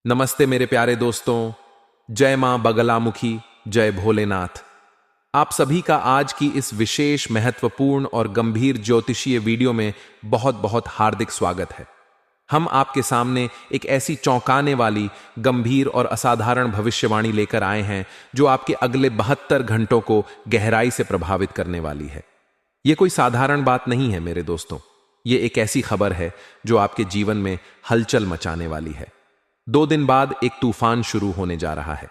नमस्ते मेरे प्यारे दोस्तों। जय मां बगलामुखी, जय भोलेनाथ। आप सभी का आज की इस विशेष महत्वपूर्ण और गंभीर ज्योतिषीय वीडियो में बहुत बहुत हार्दिक स्वागत है। हम आपके सामने एक ऐसी चौंकाने वाली, गंभीर और असाधारण भविष्यवाणी लेकर आए हैं जो आपके अगले 72 घंटों को गहराई से प्रभावित करने वाली है। यह कोई साधारण बात नहीं है मेरे दोस्तों। ये एक ऐसी खबर है जो आपके जीवन में हलचल मचाने वाली है। 2 दिन बाद एक तूफान शुरू होने जा रहा है।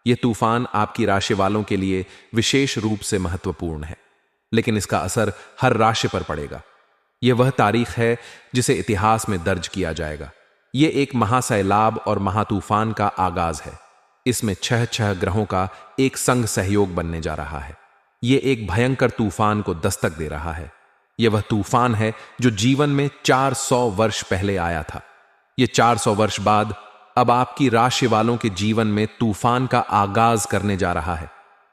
यह तूफान आपकी राशि वालों के लिए विशेष रूप से महत्वपूर्ण है, लेकिन इसका असर हर राशि पर पड़ेगा। यह वह तारीख है जिसे इतिहास में दर्ज किया जाएगा। यह एक महासैलाब और महातूफान का आगाज है। इसमें 6 ग्रहों का एक संग सहयोग बनने जा रहा है। यह एक भयंकर तूफान को दस्तक दे रहा है। यह वह तूफान है जो जीवन में 400 वर्ष पहले आया था। यह 400 वर्ष बाद अब आपकी राशि वालों के जीवन में तूफान का आगाज करने जा रहा है।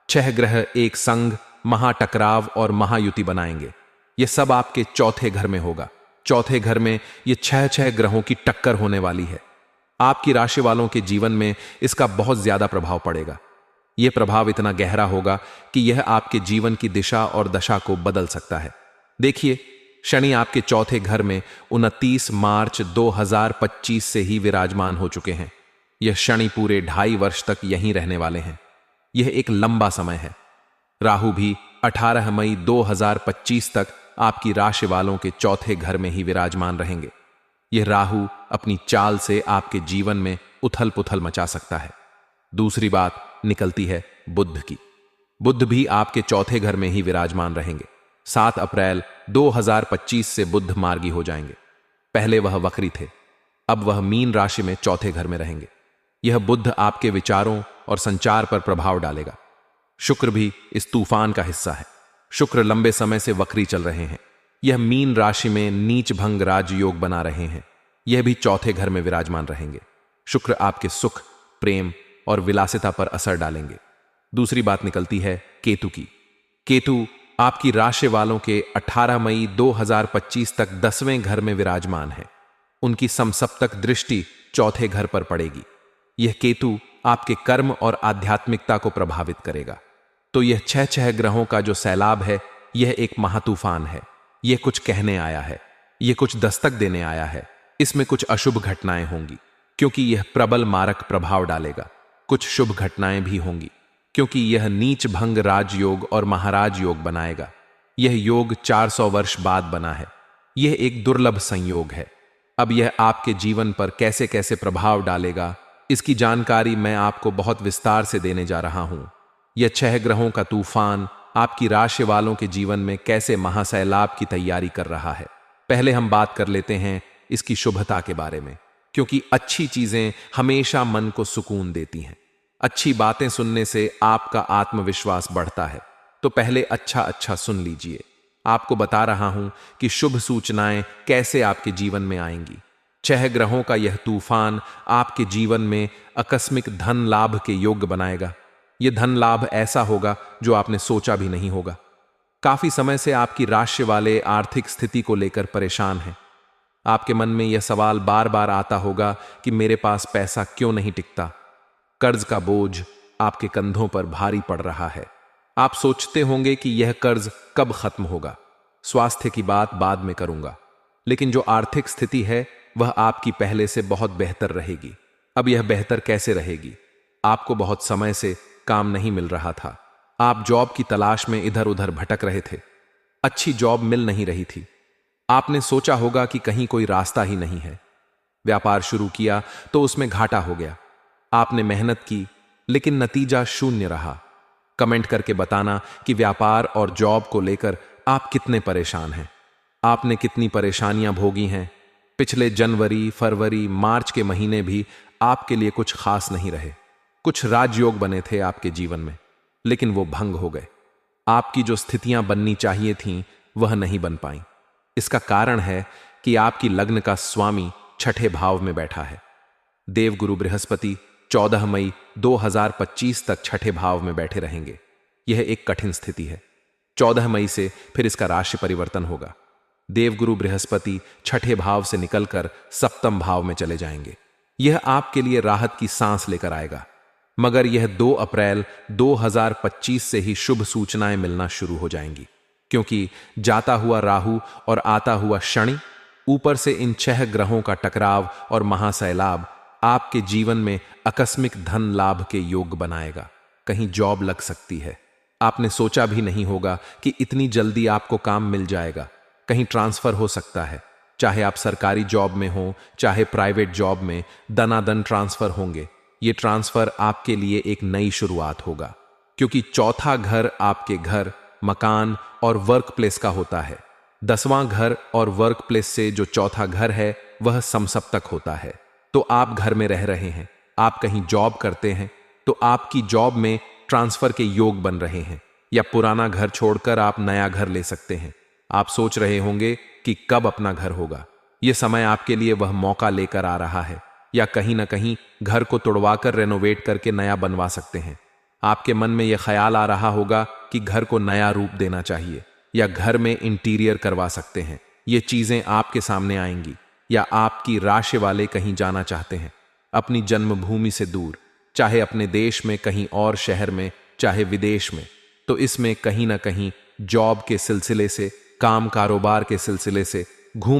6 ग्रह एक संग महाटकराव और महायुति बनाएंगे। यह सब आपके चौथे घर में होगा। चौथे घर में यह 6 ग्रहों की टक्कर होने वाली है। आपकी राशि वालों के जीवन में इसका बहुत ज्यादा प्रभाव पड़ेगा। यह प्रभाव इतना गहरा होगा कि यह आपके जीवन की दिशा और दशा को बदल सकता है। देखिए, शनि आपके चौथे घर में 29 मार्च 2025 से ही विराजमान हो चुके हैं। यह शनि पूरे 2.5 वर्ष तक यहीं रहने वाले हैं। यह एक लंबा समय है। राहु भी 18 मई 2025 तक आपकी राशि वालों के चौथे घर में ही विराजमान रहेंगे। यह राहु अपनी चाल से आपके जीवन में उथल पुथल मचा सकता है। दूसरी बात निकलती है बुध की। बुध भी आपके चौथे घर में ही विराजमान रहेंगे। 7 अप्रैल 2025 से बुध मार्गी हो जाएंगे। पहले वह वक्री थे, अब वह मीन राशि में चौथे घर में रहेंगे। यह बुध आपके विचारों और संचार पर प्रभाव डालेगा। शुक्र भी इस तूफान का हिस्सा है। शुक्र लंबे समय से वक्री चल रहे हैं। यह मीन राशि में नीच भंग राजयोग बना रहे हैं। यह भी चौथे घर में विराजमान रहेंगे। शुक्र आपके सुख, प्रेम और विलासिता पर असर डालेंगे। दूसरी बात निकलती है केतु की। केतु आपकी राशि वालों के 18 मई 2025 तक 10वें घर में विराजमान है। उनकी समसप्तक दृष्टि चौथे घर पर पड़ेगी। यह केतु आपके कर्म और आध्यात्मिकता को प्रभावित करेगा। तो यह 6 ग्रहों का जो सैलाब है, यह एक महातूफान है। यह कुछ कहने आया है, यह कुछ दस्तक देने आया है। इसमें कुछ अशुभ घटनाएं होंगी क्योंकि यह प्रबल मारक प्रभाव डालेगा। कुछ शुभ घटनाएं भी होंगी क्योंकि यह नीच भंग राजयोग और महाराज योग बनाएगा। यह योग 400 वर्ष बाद बना है। यह एक दुर्लभ संयोग है। अब यह आपके जीवन पर कैसे कैसे प्रभाव डालेगा, इसकी जानकारी मैं आपको बहुत विस्तार से देने जा रहा हूं। यह 6 ग्रहों का तूफान आपकी राशि वालों के जीवन में कैसे महासैलाब की तैयारी कर रहा है। पहले हम बात कर लेते हैं इसकी शुभता के बारे में, क्योंकि अच्छी चीजें हमेशा मन को सुकून देती हैं। अच्छी बातें सुनने से आपका आत्मविश्वास बढ़ता है। तो पहले अच्छा सुन लीजिए। आपको बता रहा हूं कि शुभ सूचनाएं कैसे आपके जीवन में आएंगी। 6 ग्रहों का यह तूफान आपके जीवन में आकस्मिक धन लाभ के योग्य बनाएगा। यह धन लाभ ऐसा होगा जो आपने सोचा भी नहीं होगा। काफी समय से आपकी राशि वाले आर्थिक स्थिति को लेकर परेशान हैं। आपके मन में यह सवाल बार बार आता होगा कि मेरे पास पैसा क्यों नहीं टिकता। कर्ज का बोझ आपके कंधों पर भारी पड़ रहा है। आप सोचते होंगे कि यह कर्ज कब खत्म होगा। स्वास्थ्य की बात बाद में करूंगा, लेकिन जो आर्थिक स्थिति है वह आपकी पहले से बहुत बेहतर रहेगी। अब यह बेहतर कैसे रहेगी? आपको बहुत समय से काम नहीं मिल रहा था। आप जॉब की तलाश में इधर उधर भटक रहे थे। अच्छी जॉब मिल नहीं रही थी। आपने सोचा होगा कि कहीं कोई रास्ता ही नहीं है। व्यापार शुरू किया तो उसमें घाटा हो गया। आपने मेहनत की लेकिन नतीजा शून्य रहा। कमेंट करके बताना कि व्यापार और जॉब को लेकर आप कितने परेशान हैं। आपने कितनी परेशानियां भोगी हैं। पिछले जनवरी, फरवरी, मार्च के महीने भी आपके लिए कुछ खास नहीं रहे। कुछ राजयोग बने थे आपके जीवन में, लेकिन वो भंग हो गए। आपकी जो स्थितियां बननी चाहिए थीं वह नहीं बन पाई। इसका कारण है कि आपकी लग्न का स्वामी 6ठे भाव में बैठा है। देवगुरु बृहस्पति 14 मई 2025 तक 6ठे भाव में बैठे रहेंगे। यह एक कठिन स्थिति है। 14 मई से फिर इसका राशि परिवर्तन होगा। देवगुरु बृहस्पति 6ठे भाव से निकलकर 7वें भाव में चले जाएंगे। यह आपके लिए राहत की सांस लेकर आएगा। मगर यह 2 अप्रैल 2025 से ही शुभ सूचनाएं मिलना शुरू हो जाएंगी, क्योंकि जाता हुआ राहु और आता हुआ शनि, ऊपर से इन 6 ग्रहों का टकराव और महासैलाब आपके जीवन में आकस्मिक धन लाभ के योग बनाएगा। कहीं जॉब लग सकती है, आपने सोचा भी नहीं होगा कि इतनी जल्दी आपको काम मिल जाएगा। कहीं ट्रांसफर हो सकता है, चाहे आप सरकारी जॉब में हो चाहे प्राइवेट जॉब में, दनादन ट्रांसफर होंगे। ये ट्रांसफर आपके लिए एक नई शुरुआत होगा, क्योंकि चौथा घर आपके घर, मकान और वर्क प्लेस का होता है। 10वां घर और वर्क प्लेस से जो चौथा घर है वह समसप्तक होता है। तो आप घर में रह रहे हैं, आप कहीं जॉब करते हैं, तो आपकी जॉब में ट्रांसफर के योग बन रहे हैं, या पुराना घर छोड़कर आप नया घर ले सकते हैं। आप सोच रहे होंगे कि कब अपना घर होगा। यह समय आपके लिए वह मौका लेकर आ रहा है, या कहीं ना कहीं घर को तुड़वाकर रेनोवेट करके नया बनवा सकते हैं। आपके मन में यह ख्याल आ रहा होगा कि घर को नया रूप देना चाहिए, या घर में इंटीरियर करवा सकते हैं। ये चीजें आपके सामने आएंगी। या आपकी राशि वाले कहीं जाना चाहते हैं, अपनी जन्मभूमि से दूर, चाहे अपने देश में कहीं और शहर में, चाहे विदेश में, तो इसमें कहीं ना कहीं जॉब के सिलसिले से, काम कारोबार के सिलसिले से